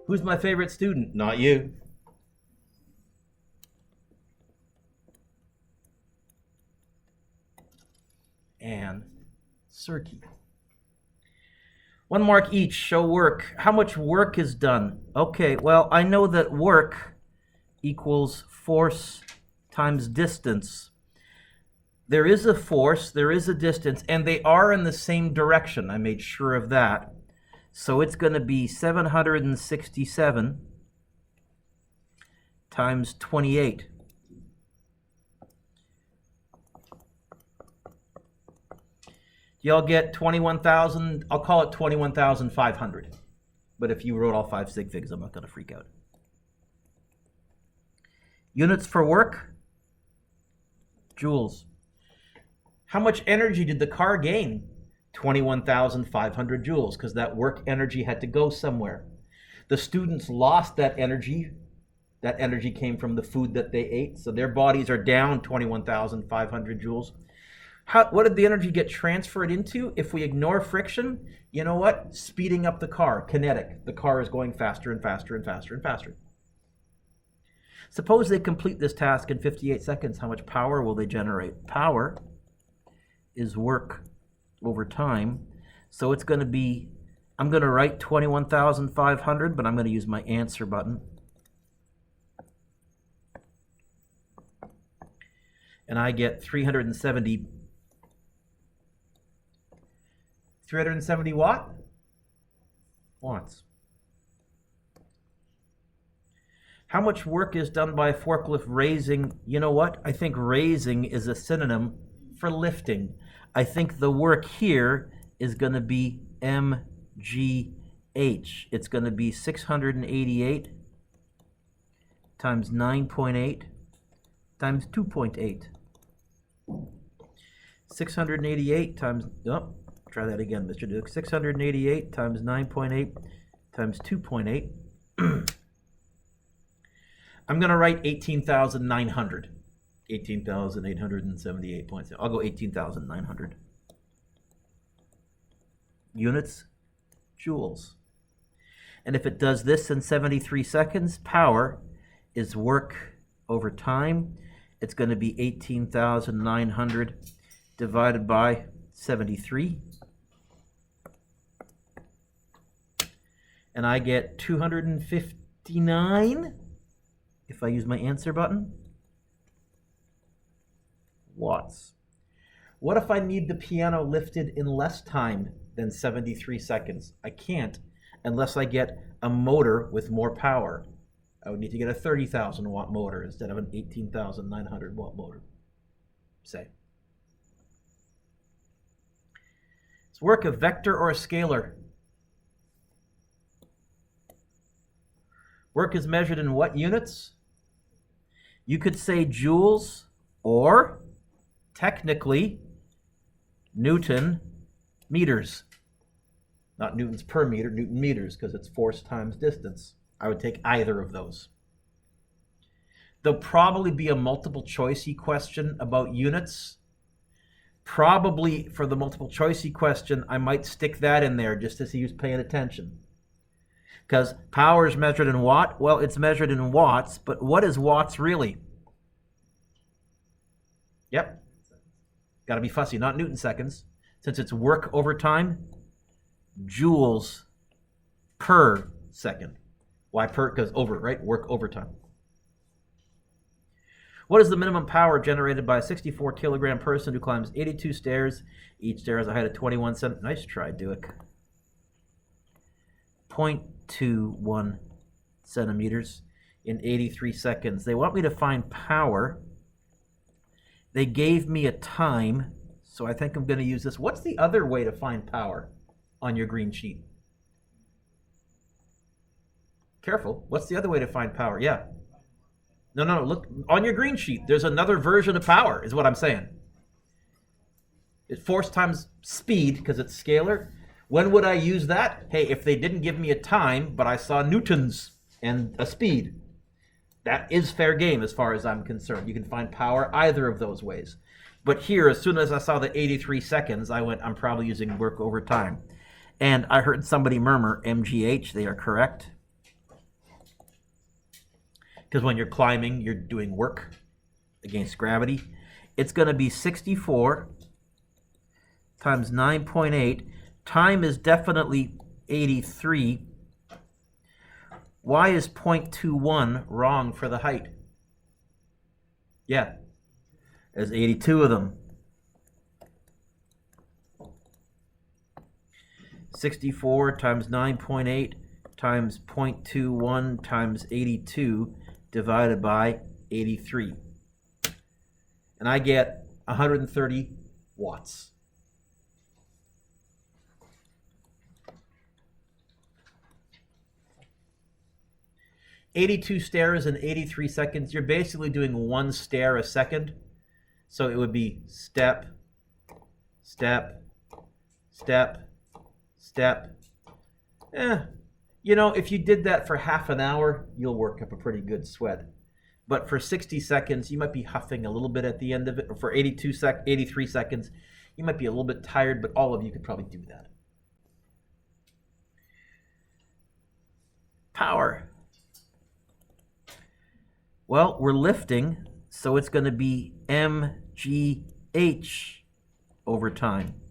Who's my favorite student? Not you. And Sirki. 1 mark each, show work. How much work is done? Okay, well, I know that work equals force times distance. There is a force, there is a distance, and they are in the same direction. I made sure of that. So it's going to be 767 times 28. Y'all get 21,000, I'll call it 21,500. But if you wrote all 5 sig figs, I'm not going to freak out. Units for work? Joules. How much energy did the car gain? 21,500 joules, because that work energy had to go somewhere. The students lost that energy. That energy came from the food that they ate, so their bodies are down 21,500 joules. What did the energy get transferred into? If we ignore friction, you know what? Speeding up the car, kinetic. The car is going faster and faster and faster and faster. Suppose they complete this task in 58 seconds. How much power will they generate? Power is work over time. So it's going to be, I'm going to write 21,500, but I'm going to use my answer button. And I get 370 watt? Watts. How much work is done by forklift raising? You know what? I think raising is a synonym for lifting. I think the work here is going to be MGH. It's going to be 688 times 9.8 times 2.8. 688 times, oh, try that again, Mr. Duke. 688 times 9.8 times 2.8. I'm going to write 18,900. 18,878.7. I'll go 18,900. Units, joules. And if it does this in 73 seconds, power is work over time. It's going to be 18,900 divided by 73. And I get 259 if I use my answer button. Watts. What if I need the piano lifted in less time than 73 seconds? I can't unless I get a motor with more power. I would need to get a 30,000 watt motor instead of an 18,900 watt motor, say. Is work a vector or a scalar? Work is measured in what units? You could say joules or technically Newton meters. Not newtons per meter, Newton meters, because it's force times distance. I would take either of those. There'll probably be a multiple choicey question about units. Probably for the multiple choicey question, I might stick that in there just to see who's paying attention. Because power is measured in watt. Well, it's measured in watts, but what is watts really? Yep. Got to be fussy, not Newton seconds. Since it's work over time, joules per second. Why per? Because over, right? Work over time. What is the minimum power generated by a 64 kilogram person who climbs 82 stairs? Each stair has a height of 21 centimeters. Nice try, Duick. 0.21 centimeters in 83 seconds. They want me to find power. They gave me a time, so I think I'm going to use this. What's the other way to find power on your green sheet? Careful. What's the other way to find power? Yeah. No. Look, on your green sheet, there's another version of power, is what I'm saying. It's force times speed, because it's scalar. When would I use that? Hey, if they didn't give me a time, but I saw newtons and a speed, that is fair game as far as I'm concerned. You can find power either of those ways. But here, as soon as I saw the 83 seconds, I went, I'm probably using work over time. And I heard somebody murmur, MGH, they are correct. because when you're climbing, you're doing work against gravity. It's going to be 64 times 9.8. Time is definitely 83. Why is 0.21 wrong for the height? Yeah, there's 82 of them. 64 times 9.8 times 0.21 times 82 divided by 83. And I get 130 watts. "82 stairs in 83 seconds. You're basically doing 1 stair a second. So it would be step, step, step, step. You know, if you did that for half an hour, you'll work up a pretty good sweat. But for 60 seconds, you might be huffing a little bit at the end of it. Or for 83 seconds, you might be a little bit tired, but all of you could probably do that. Power. Well, we're lifting, so it's going to be mgh over time.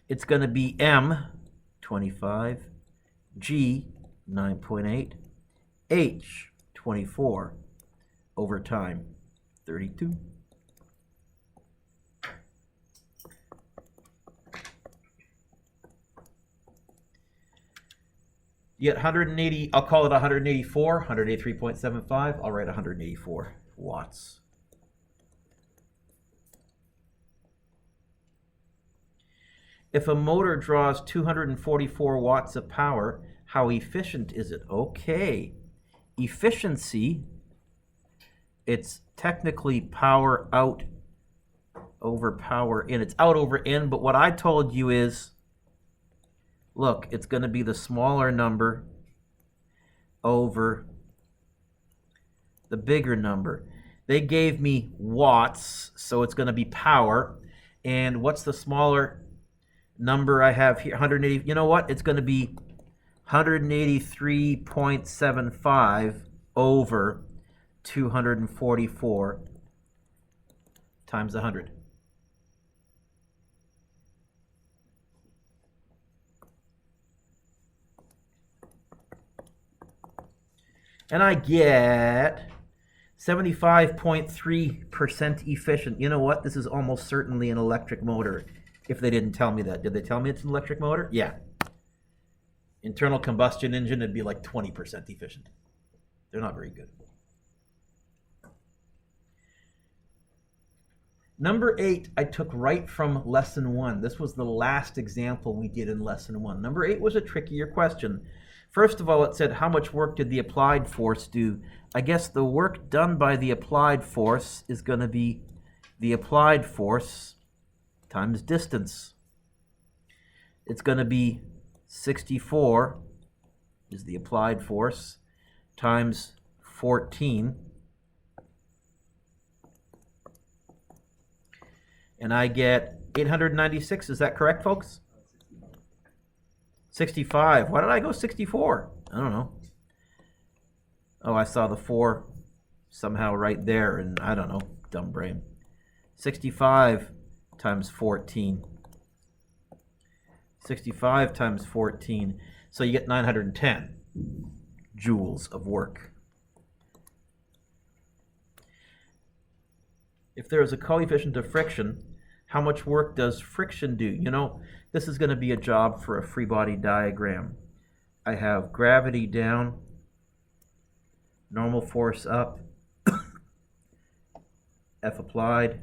It's going to be m, 25, g, 9.8, h, 24, over time, 32. You get 180, I'll call it 184, 183.75. I'll write 184 watts. If a motor draws 244 watts of power, how efficient is it? Okay. Efficiency, it's technically power out over power in. It's out over in, but what I told you is, look, it's going to be the smaller number over the bigger number. They gave me watts, so it's going to be power. And what's the smaller number I have here? 180. You know what? It's going to be 183.75 over 244 times 100. And I get 75.3% efficient. You know what? This is almost certainly an electric motor, if they didn't tell me that. Did they tell me it's an electric motor? Yeah. Internal combustion engine, it'd be like 20% efficient. They're not very good. Number 8, I took right from lesson 1. This was the last example we did in lesson 1. Number 8 was a trickier question. First of all, it said, how much work did the applied force do? I guess the work done by the applied force is going to be the applied force times distance. It's going to be 64 is the applied force times 14. And I get 896. Is that correct, folks? 65. Why did I go 64? I don't know. Oh, I saw the 4 somehow right there, and I don't know. Dumb brain. 65 times 14. 65 times 14. So you get 910 joules of work. If there is a coefficient of friction, how much work does friction do? You know, this is going to be a job for a free body diagram. I have gravity down, normal force up, F applied,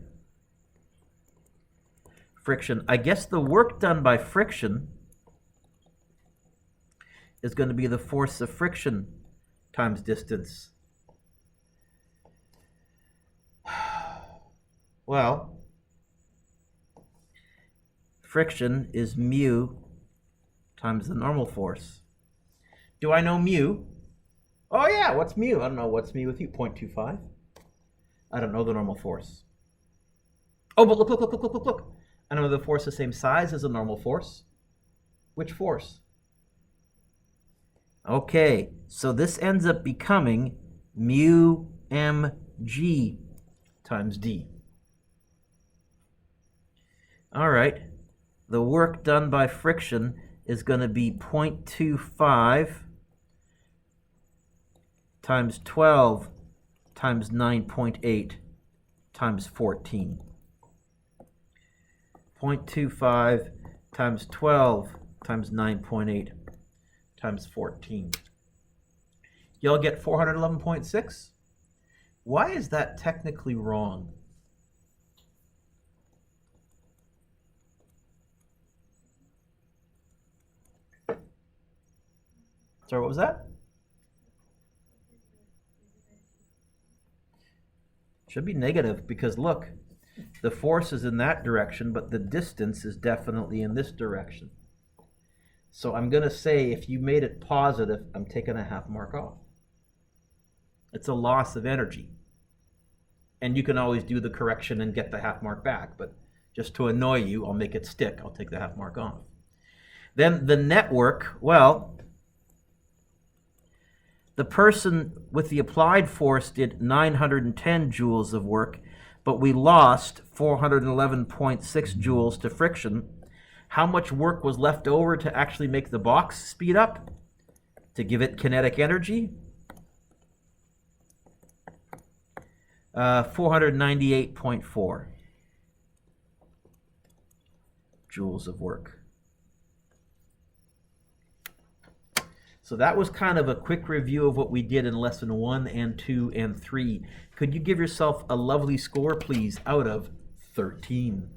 friction. I guess the work done by friction is going to be the force of friction times distance. Well, friction is mu times the normal force. Do I know mu? Oh yeah, what's mu? I don't know what's mu with you, 0.25. I don't know the normal force. Oh, but look. I know the force the same size as the normal force. Which force? Okay, so this ends up becoming mu mg times d. All right, the work done by friction is going to be 0.25 times 12 times 9.8 times 14. 0.25 times 12 times 9.8 times 14. You'll get 411.6. Why is that technically wrong? Sorry, what was that? Should be negative because look, the force is in that direction, but the distance is definitely in this direction. So I'm going to say if you made it positive, I'm taking a half mark off. It's a loss of energy. And you can always do the correction and get the half mark back, but just to annoy you, I'll make it stick. I'll take the half mark off. Then the network, well, the person with the applied force did 910 joules of work, but we lost 411.6 joules to friction. How much work was left over to actually make the box speed up? To give it kinetic energy? 498.4 joules of work. So that was kind of a quick review of what we did in lesson 1 and 2 and 3. Could you give yourself a lovely score, please, out of 13?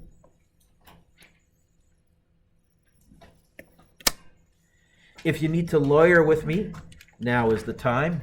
If you need to lawyer with me, now is the time.